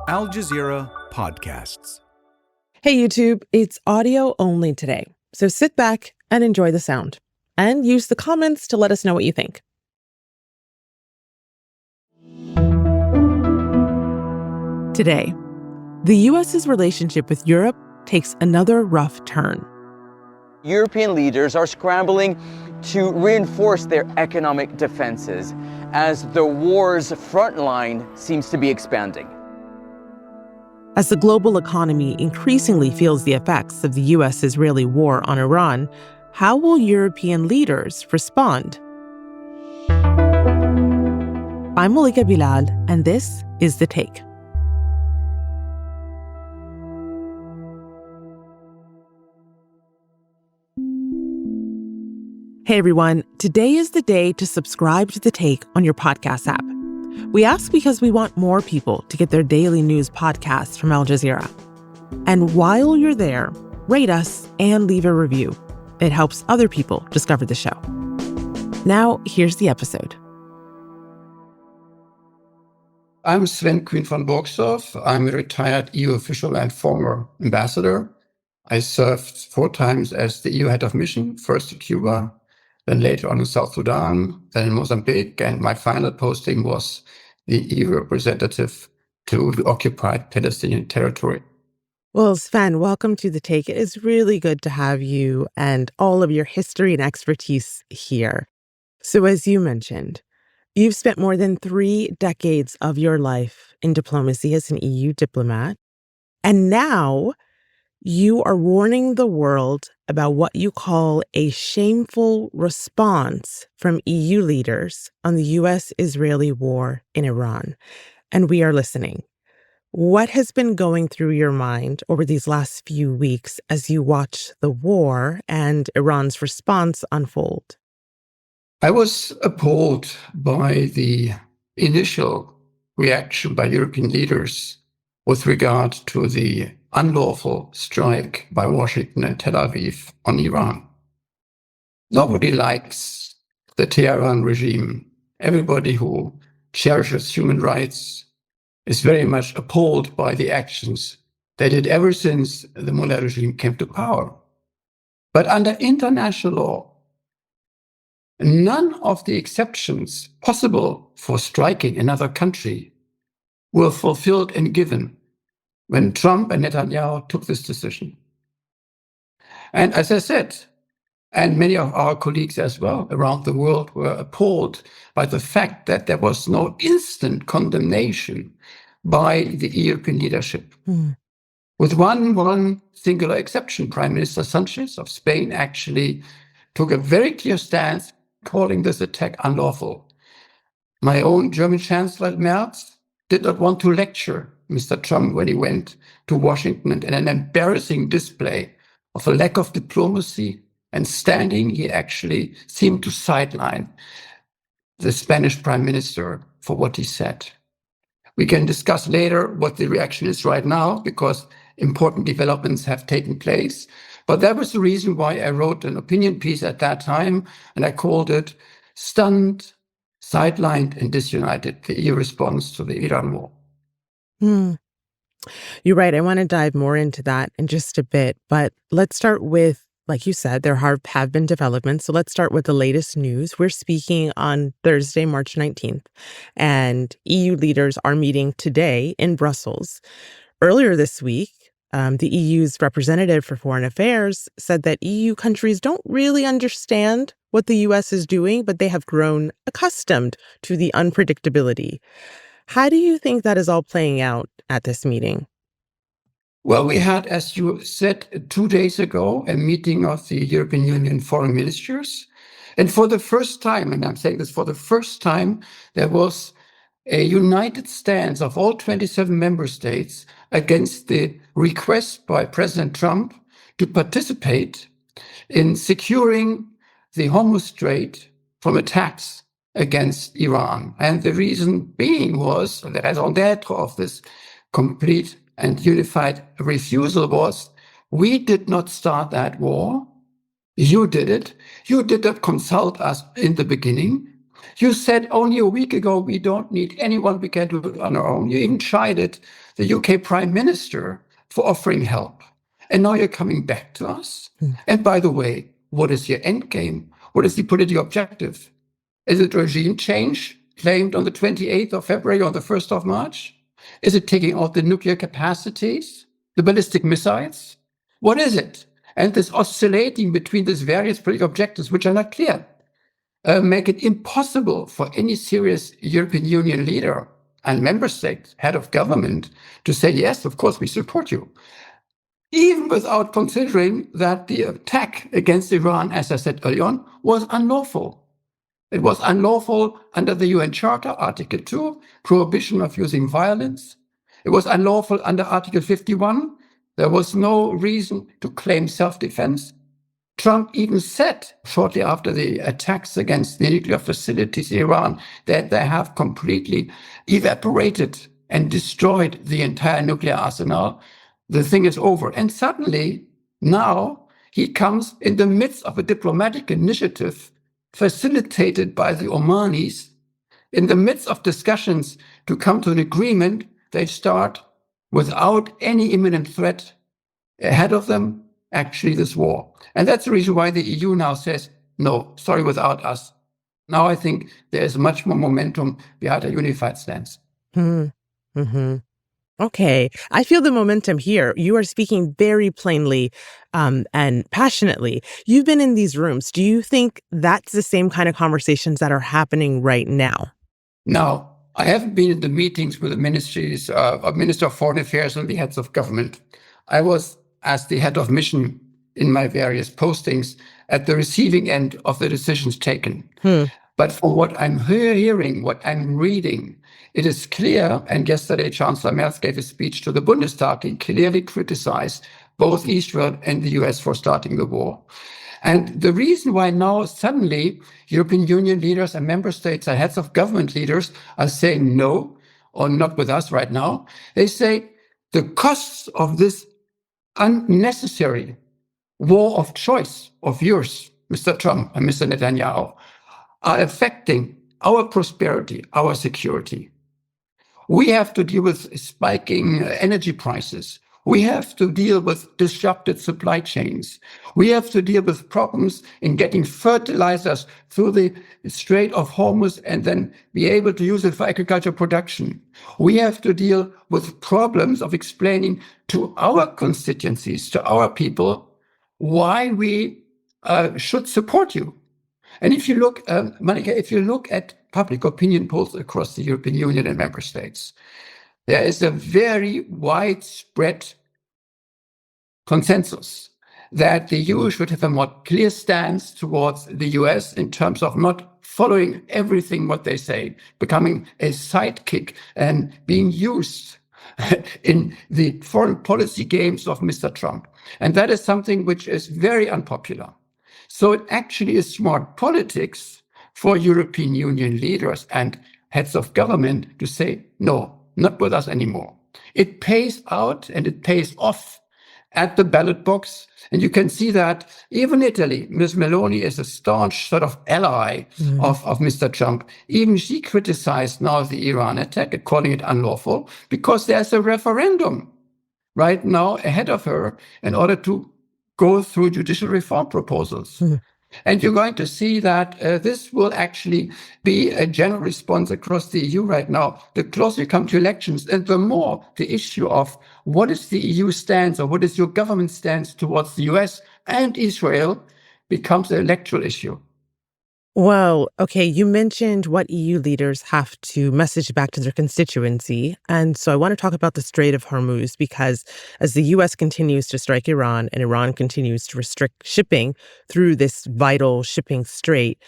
Al Jazeera Podcasts. Hey YouTube, it's audio only today, so sit back and enjoy the sound. And use the comments to let us know what you think. Today, the U.S.'s relationship with Europe takes another rough turn. European leaders are scrambling to reinforce their economic defenses as the war's front line seems to be expanding. As the global economy increasingly feels the effects of the U.S.-Israeli war on Iran, how will European leaders respond? I'm Malika Bilal, and this is The Take. Hey everyone, today is the day to subscribe to The Take on your podcast app. We ask because we want more people to get their daily news podcasts from Al Jazeera. And while you're there, rate us and leave a review. It helps other people discover the show. Now, here's the episode. I'm Sven Kühn from Burgsdorff. I'm a retired EU official and former ambassador. I served 4 times as the EU head of mission, first to Cuba, then later on in South Sudan, then in Mozambique, and my final posting was the EU representative to the occupied Palestinian territory. Well, Sven, welcome to The Take. It is really good to have you and all of your history and expertise here. So as you mentioned, you've spent more than 3 decades of your life in diplomacy as an EU diplomat, and now you are warning the world about what you call a shameful response from EU leaders on the U.S.-Israeli war in Iran. And we are listening. What has been going through your mind over these last few weeks as you watch the war and Iran's response unfold? I was appalled by the initial reaction by European leaders with regard to the unlawful strike by Washington and Tel Aviv on Iran. Nobody likes the Tehran regime. Everybody who cherishes human rights is very much appalled by the actions they did ever since the Mullah regime came to power. But under international law, none of the exceptions possible for striking another country were fulfilled and given when Trump and Netanyahu took this decision. And as I said, and many of our colleagues as well around the world were appalled by the fact that there was no instant condemnation by the European leadership. With one singular exception, Prime Minister Sanchez of Spain actually took a very clear stance calling this attack unlawful. My own German Chancellor Merz did not want to lecture Mr. Trump when he went to Washington, and in an embarrassing display of a lack of diplomacy and standing, he actually seemed to sideline the Spanish Prime Minister for what he said. We can discuss later what the reaction is right now because important developments have taken place. But that was the reason why I wrote an opinion piece at that time, and I called it Stunned, Sidelined and Disunited, the EU response to the Iran war. You're right. I want to dive more into that in just a bit, but let's start with, like you said, there have been developments. So let's start with the latest news. We're speaking on Thursday, March 19th, and EU leaders are meeting today in Brussels. Earlier this week, the EU's representative for foreign affairs said that EU countries don't really understand what the U.S. is doing, but they have grown accustomed to the unpredictability. How do you think that is all playing out at this meeting? Well, we had, as you said, 2 days ago, a meeting of the European Union foreign ministers. And for the first time, and I'm saying this for the first time, there was a united stance of all 27 member states against the request by President Trump to participate in securing the Hormuz Strait from attacks against Iran. And the reason being was, the raison d'etre of this complete and unified refusal was, we did not start that war. You did it. You did not consult us in the beginning. You said only a week ago, we don't need anyone, we can do it on our own. You even chided the UK Prime Minister for offering help. And now you're coming back to us. And by the way, what is your end game? What is the political objective? Is it regime change claimed on the 28th of February or the 1st of March? Is it taking out the nuclear capacities, the ballistic missiles? What is it? And this oscillating between these various political objectives, which are not clear, make it impossible for any serious European Union leader and member state, head of government, to say, yes, of course, we support you. Even without considering that the attack against Iran, as I said earlier on, was unlawful. It was unlawful under the UN Charter, Article 2, prohibition of using violence. It was unlawful under Article 51. There was no reason to claim self-defense. Trump even said shortly after the attacks against the nuclear facilities in Iran that they have completely evaporated and destroyed the entire nuclear arsenal. The thing is over. And suddenly, now, he comes in the midst of a diplomatic initiative facilitated by the Omanis. In the midst of discussions to come to an agreement, they start without any imminent threat ahead of them, actually this war. And that's the reason why the EU now says, no, sorry, without us. Now I think there is much more momentum behind a unified stance. Mm-hmm. Okay, I feel the momentum here. You are speaking very plainly and passionately. You've been in these rooms. Do you think that's the same kind of conversations that are happening right now? Now, I haven't been in the meetings with the ministries, Minister of Foreign Affairs and the heads of government. I was, as the head of mission in my various postings, at the receiving end of the decisions taken. But from what I'm hearing, what I'm reading, it is clear, and yesterday Chancellor Merz gave a speech to the Bundestag, he clearly criticized both Israel and the US for starting the war. And the reason why now suddenly European Union leaders and member states and heads of government leaders are saying no, or not with us right now, they say the costs of this unnecessary war of choice of yours, Mr. Trump and Mr. Netanyahu, are affecting our prosperity, our security. We have to deal with spiking energy prices. We have to deal with disrupted supply chains. We have to deal with problems in getting fertilizers through the Strait of Hormuz and then be able to use it for agricultural production. We have to deal with problems of explaining to our constituencies, to our people, why we should support you. And if you look, Malika, if you look at public opinion polls across the European Union and member states, there is a very widespread consensus that the EU should have a more clear stance towards the US in terms of not following everything what they say, becoming a sidekick and being used in the foreign policy games of Mr. Trump. And that is something which is very unpopular. So it actually is smart politics for European Union leaders and heads of government to say, no, not with us anymore. It pays out and it pays off at the ballot box. And you can see that even Italy, Ms. Meloni is a staunch sort of ally of Mr. Trump. Even she criticized now the Iran attack, calling it unlawful, because there's a referendum right now ahead of her in order to go through judicial reform proposals. And you're going to see that this will actually be a general response across the EU right now. The closer you come to elections, and the more the issue of what is the EU stance or what is your government stance towards the US and Israel becomes an electoral issue. Well, okay, you mentioned what EU leaders have to message back to their constituency. And so I want to talk about the Strait of Hormuz, because as the US continues to strike Iran and Iran continues to restrict shipping through this vital shipping strait,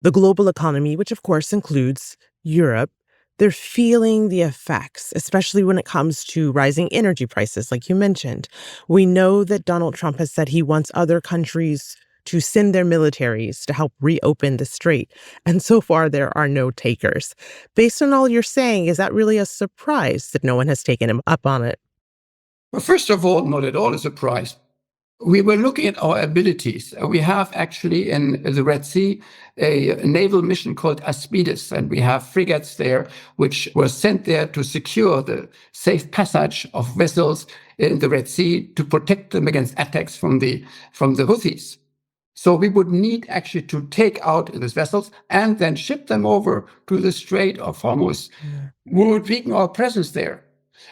the global economy, which of course includes Europe, they're feeling the effects, especially when it comes to rising energy prices, like you mentioned. We know that Donald Trump has said he wants other countries to send their militaries to help reopen the strait. And so far, there are no takers. Based on all you're saying, is that really a surprise that no one has taken him up on it? Well, first of all, not at all a surprise. we were looking at our abilities. We have actually in the Red Sea a naval mission called Aspides, and we have frigates there which were sent there to secure the safe passage of vessels in the Red Sea to protect them against attacks from the Houthis. So we would need actually to take out these vessels and then ship them over to the Strait of Hormuz. We would weaken our presence there.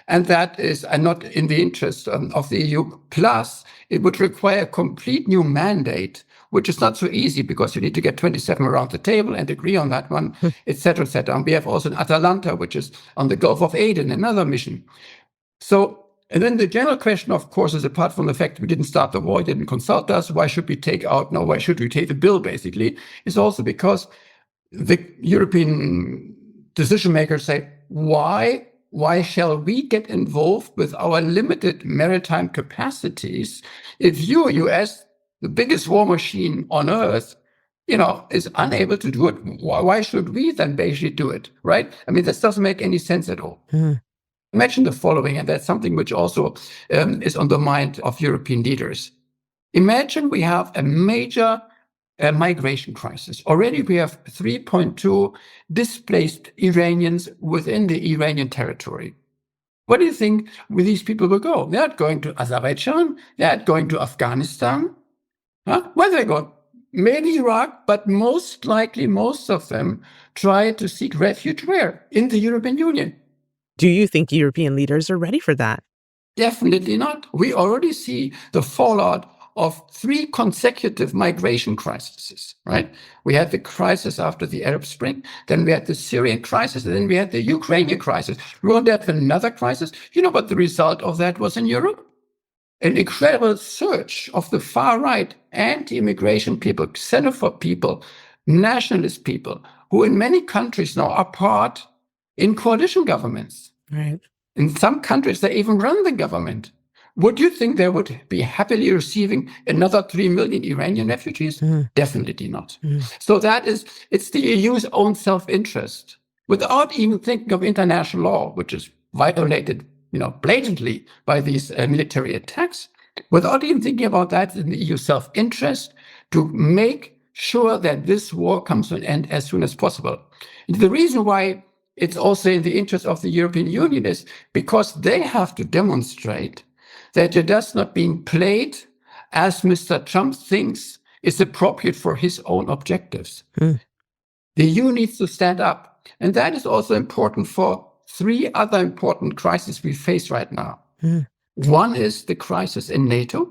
And that is not in the interest of the EU. Plus, it would require a complete new mandate, which is not so easy because you need to get 27 around the table and agree on that one, et cetera, et cetera. And we have also an Atalanta, which is on the Gulf of Aden, another mission. So, and then the general question, of course, is apart from the fact we didn't start the war, didn't consult us, why should we take out, no, why should we take the bill, basically, is also because the European decision makers say, why shall we get involved with our limited maritime capacities if you, US, the biggest war machine on earth, is unable to do it? Why should we then basically do it, right? I mean, this doesn't make any sense at all. Imagine the following, and that's something which also is on the mind of European leaders. Imagine we have a major migration crisis. Already we have 3.2 displaced Iranians within the Iranian territory. Where do you think these people will go? They're not going to Azerbaijan, they're not going to Afghanistan. Where they go? Maybe Iraq, but most likely most of them try to seek refuge where? In the European Union. Do you think European leaders are ready for that? Definitely not. We already see the fallout of 3 consecutive migration crises, right? We had the crisis after the Arab Spring, then we had the Syrian crisis, and then we had the Ukrainian crisis. We won't have another crisis. You know what the result of that was in Europe? An incredible surge of the far-right anti-immigration people, xenophobe people, nationalist people, who in many countries now are part in coalition governments. Right. In some countries, they even run the government. Would you think they would be happily receiving another 3 million Iranian refugees? Definitely not. So it's the EU's own self-interest, without even thinking of international law, which is violated, blatantly by these military attacks. Without even thinking about that, in the EU self-interest to make sure that this war comes to an end as soon as possible. The reason why it's also in the interest of the European Union is because they have to demonstrate that it does not being played as Mr. Trump thinks is appropriate for his own objectives. The EU needs to stand up. And that is also important for 3 other important crises we face right now. One is the crisis in NATO,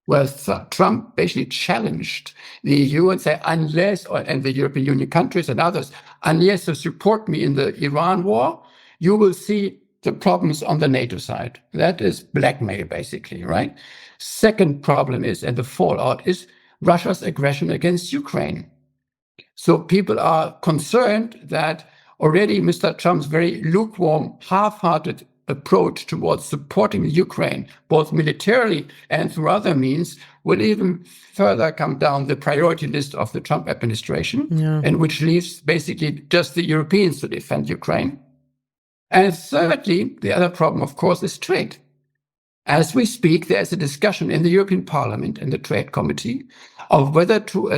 where Trump basically challenged the EU and said, and the European Union countries and others, unless you support me in the Iran war, you will see the problems on the NATO side. That is blackmail, basically, right? Second problem is, and the fallout is, Russia's aggression against Ukraine. So people are concerned that already Mr. Trump's very lukewarm, half-hearted approach towards supporting Ukraine, both militarily and through other means, will even further come down the priority list of the Trump administration, and which leaves basically just the Europeans to defend Ukraine. And thirdly, the other problem, of course, is trade. As we speak, there's a discussion in the European Parliament and the Trade Committee of whether to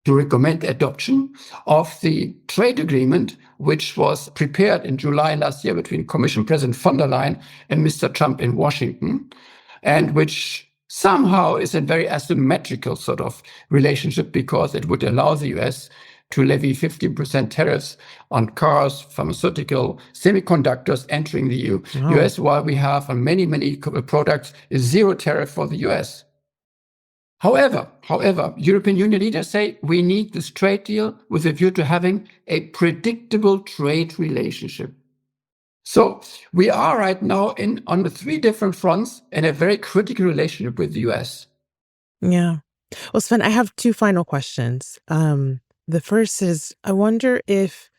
recommend adoption of the trade agreement, which was prepared in July last year between Commission President von der Leyen and Mr. Trump in Washington, and which somehow is a very asymmetrical sort of relationship because it would allow the US to levy 15% tariffs on cars, pharmaceutical, semiconductors entering the US, while we have on many, many products a 0 tariff for the US. However, European Union leaders say we need this trade deal with a view to having a predictable trade relationship. So we are right now on the 3 different fronts in a very critical relationship with the US. Yeah. Well, Sven, I have 2 final questions. The first is, I wonder if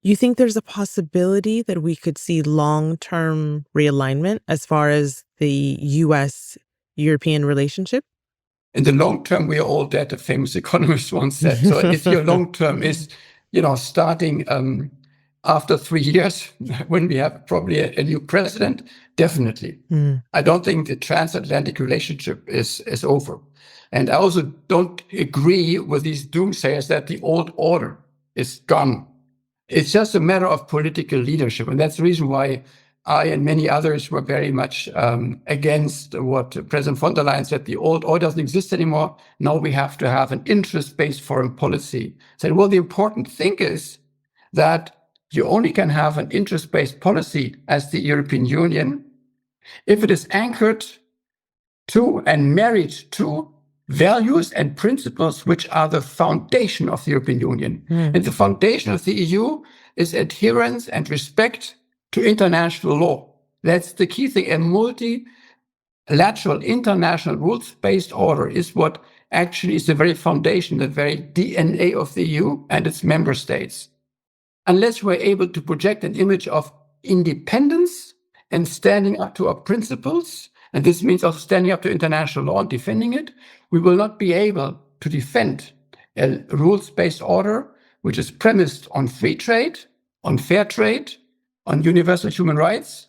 you think there's a possibility that we could see long-term realignment as far as the US-European relationship? In the long term, we are all dead, a famous economist once said. So if your long term is, starting after 3 years, when we have probably a new president, definitely. I don't think the transatlantic relationship is over. And I also don't agree with these doomsayers that the old order is gone. It's just a matter of political leadership. And that's the reason why I and many others were very much against what President von der Leyen said. The old order doesn't exist anymore. Now we have to have an interest-based foreign policy. So, well, the important thing is that you only can have an interest-based policy as the European Union if it is anchored to and married to values and principles which are the foundation of the European Union. And the foundation of the EU is adherence and respect to international law. That's the key thing. A multilateral international rules-based order is what actually is the very foundation, the very DNA of the EU and its member states. Unless we're able to project an image of independence and standing up to our principles, and this means also standing up to international law and defending it, we will not be able to defend a rules-based order which is premised on free trade, on fair trade, on universal human rights,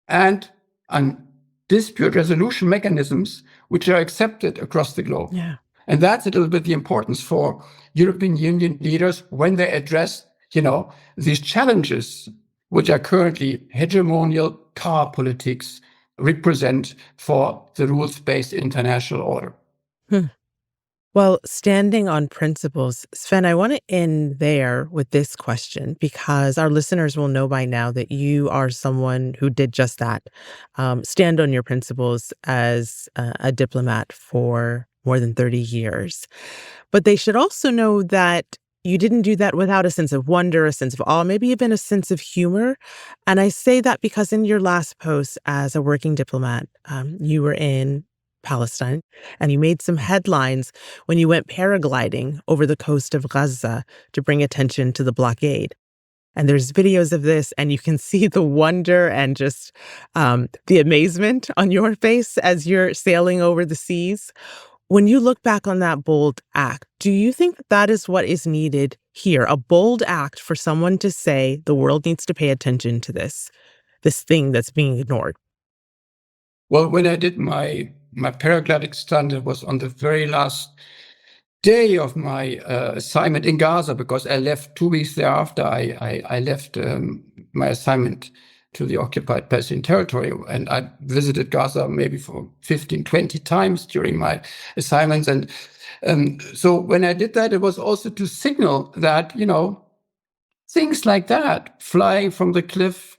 and on dispute resolution mechanisms which are accepted across the globe. Yeah. And that's a little bit the importance for European Union leaders when they address, these challenges which are currently hegemonial power politics represent for the rules-based international order. Well, standing on principles, Sven, I want to end there with this question because our listeners will know by now that you are someone who did just that, stand on your principles as a diplomat for more than 30 years. But they should also know that you didn't do that without a sense of wonder, a sense of awe, maybe even a sense of humor. And I say that because in your last post as a working diplomat, you were in Palestine, and you made some headlines when you went paragliding over the coast of Gaza to bring attention to the blockade. And there's videos of this, and you can see the wonder and just the amazement on your face as you're sailing over the seas. When you look back on that bold act, do you think that that is what is needed here? A bold act for someone to say the world needs to pay attention to this thing that's being ignored? Well, when I did my paragliding stunt, it was on the very last day of my assignment in Gaza, because I left 2 weeks thereafter. I left my assignment to the occupied Palestinian territory, and I visited Gaza maybe for 15, 20 times during my assignments. And so when I did that, it was also to signal that, things like that, flying from the cliff,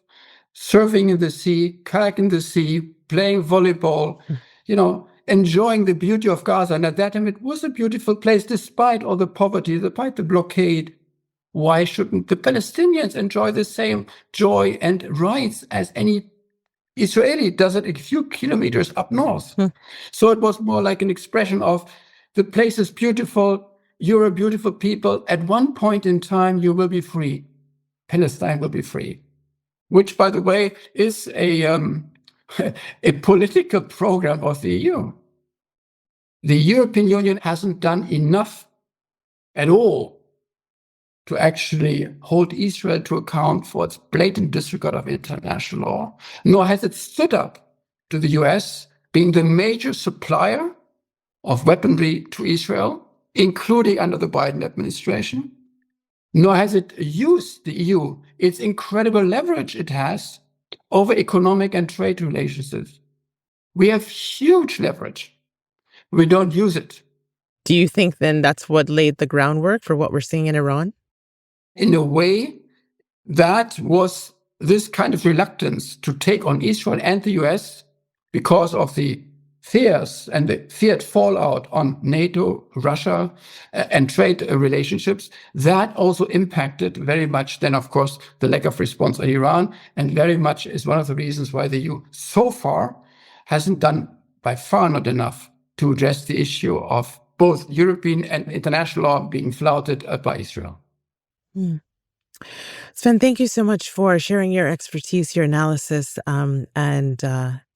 surfing in the sea, kayak in the sea, playing volleyball, enjoying the beauty of Gaza. And at that time, it was a beautiful place, despite all the poverty, despite the blockade. Why shouldn't the Palestinians enjoy the same joy and rights as any Israeli does it a few kilometers up north? So it was more like an expression of the place is beautiful, you're a beautiful people. At one point in time, you will be free. Palestine will be free, which, by the way, is a political program of the EU. The European Union hasn't done enough at all to actually hold Israel to account for its blatant disregard of international law, nor has it stood up to the US, being the major supplier of weaponry to Israel, including under the Biden administration, nor has it used the EU, its incredible leverage it has over economic and trade relationships. We have huge leverage. We don't use it. Do you think then that's what laid the groundwork for what we're seeing in Iran? In a way, that was this kind of reluctance to take on Israel and the US because of the fears and the feared fallout on NATO, Russia, and trade relationships. That also impacted very much then, of course, the lack of response on Iran, and very much is one of the reasons why the EU so far hasn't done by far not enough to address the issue of both European and international law being flouted by Israel. Sven, thank you so much for sharing your expertise, your analysis, and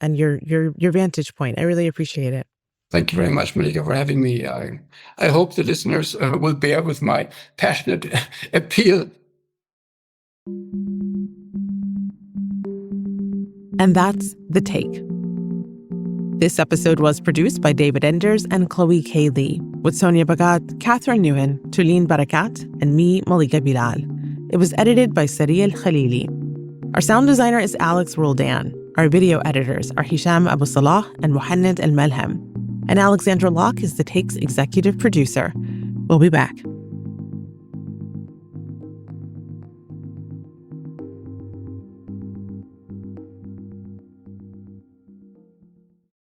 your vantage point. I really appreciate it. Thank you very much, Malika, for having me. I hope the listeners will bear with my passionate appeal And that's The Take. This episode was produced by David Enders and Chloe K. Lee, with Sonia Baghat, Catherine Nouhan, Tuleen Barakat, and me, Malika Bilal. It was edited by Sarí el-Khalili. Our sound designer is Alex Roldan. Our video editors are Hisham Abu Salah and Mohannad al-Melhem. And Alexandra Locke is The Take's executive producer. We'll be back.